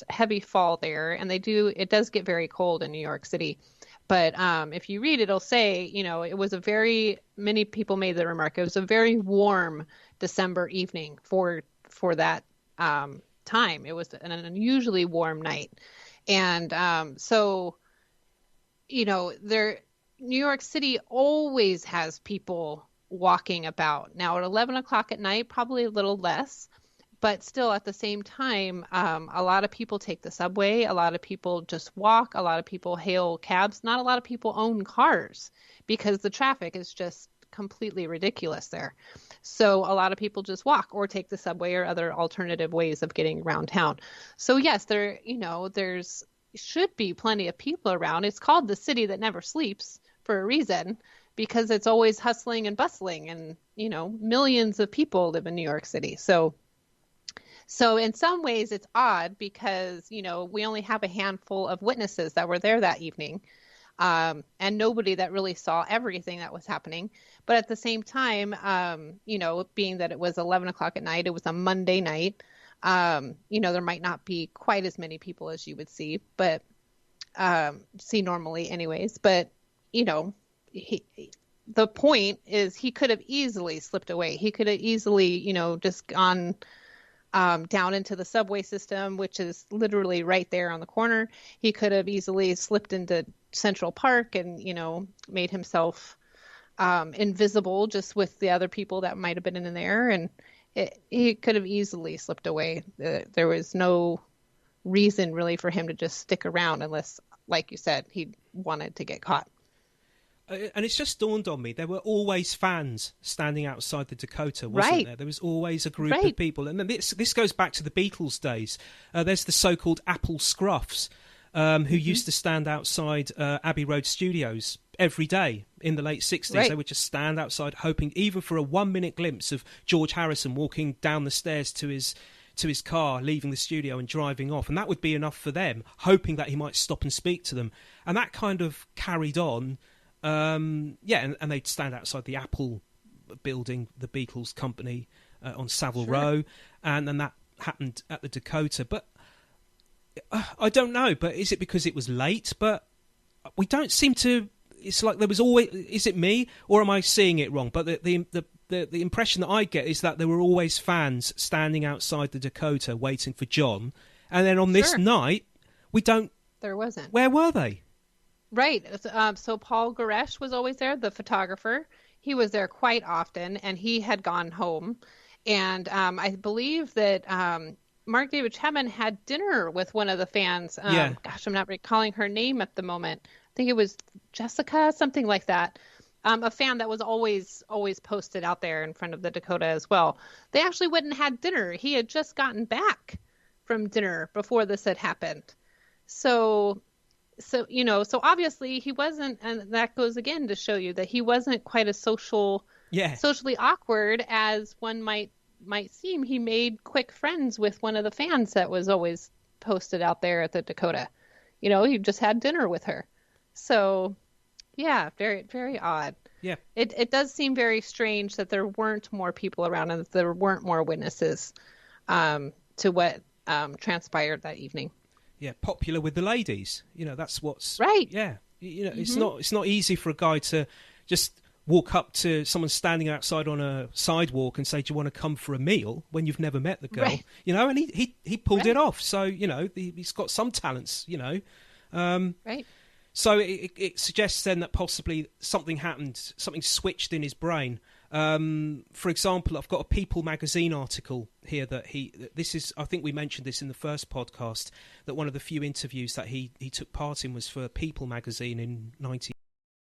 heavy fall there, and it does get very cold in New York City. But if you read, it'll say, it was many people made the remark, it was a very warm December evening for that time. It was an unusually warm night. And New York City always has people walking about. Now at 11 o'clock at night, probably a little less. But still, at the same time, a lot of people take the subway. A lot of people just walk. A lot of people hail cabs. Not a lot of people own cars because the traffic is just completely ridiculous there. So a lot of people just walk or take the subway or other alternative ways of getting around town. So yes, there's should be plenty of people around. It's called the city that never sleeps for a reason, because it's always hustling and bustling, and millions of people live in New York City. So in some ways it's odd because, we only have a handful of witnesses that were there that evening, and nobody that really saw everything that was happening. But at the same time, being that it was 11 o'clock at night, it was a Monday night, there might not be quite as many people as you would see, but see normally anyways. But, the point is he could have easily slipped away. He could have easily, just gone down into the subway system, which is literally right there on the corner. He could have easily slipped into Central Park and, made himself invisible just with the other people that might have been in there. And he could have easily slipped away. There was no reason really for him to just stick around unless, like you said, he wanted to get caught. And it's just dawned on me, there were always fans standing outside the Dakota, wasn't there? There was always a group of people. And then this goes back to the Beatles days. There's the so-called Apple Scruffs, who used to stand outside Abbey Road Studios every day in the late 60s. They would just stand outside hoping even for a 1-minute glimpse of George Harrison walking down the stairs to his car, leaving the studio and driving off. And that would be enough for them, hoping that he might stop and speak to them. And that kind of carried on. And they'd stand outside the Apple building, the Beatles company, on Savile Row, and then that happened at the Dakota. But I don't know, but is it because it was late? But we don't seem to... It's like there was always... Is it me, or am I seeing it wrong? But the impression that I get is that there were always fans standing outside the Dakota waiting for John, and then on this night, we don't... There wasn't. Where were they? Right. So Paul Goresh was always there, the photographer. He was there quite often, and he had gone home. And I believe that Mark David Chapman had dinner with one of the fans. Gosh, I'm not recalling her name at the moment. I think it was Jessica, something like that. A fan that was always posted out there in front of the Dakota as well. They actually went and had dinner. He had just gotten back from dinner before this had happened. So obviously he wasn't, and that goes again to show you that he wasn't quite as socially awkward as one might seem. He made quick friends with one of the fans that was always posted out there at the Dakota. He just had dinner with her. So, yeah, very, very odd. Yeah. It does seem very strange that there weren't more people around and that there weren't more witnesses to what transpired that evening. Yeah, popular with the ladies. That's what's right. Yeah, it's not easy for a guy to just walk up to someone standing outside on a sidewalk and say, "Do you want to come for a meal?" when you've never met the girl. Right. And he pulled it off. So he's got some talents. Right. So it suggests then that possibly something happened, something switched in his brain. For example, I've got a People magazine article here I think we mentioned this in the first podcast, that one of the few interviews that he took part in was for People magazine in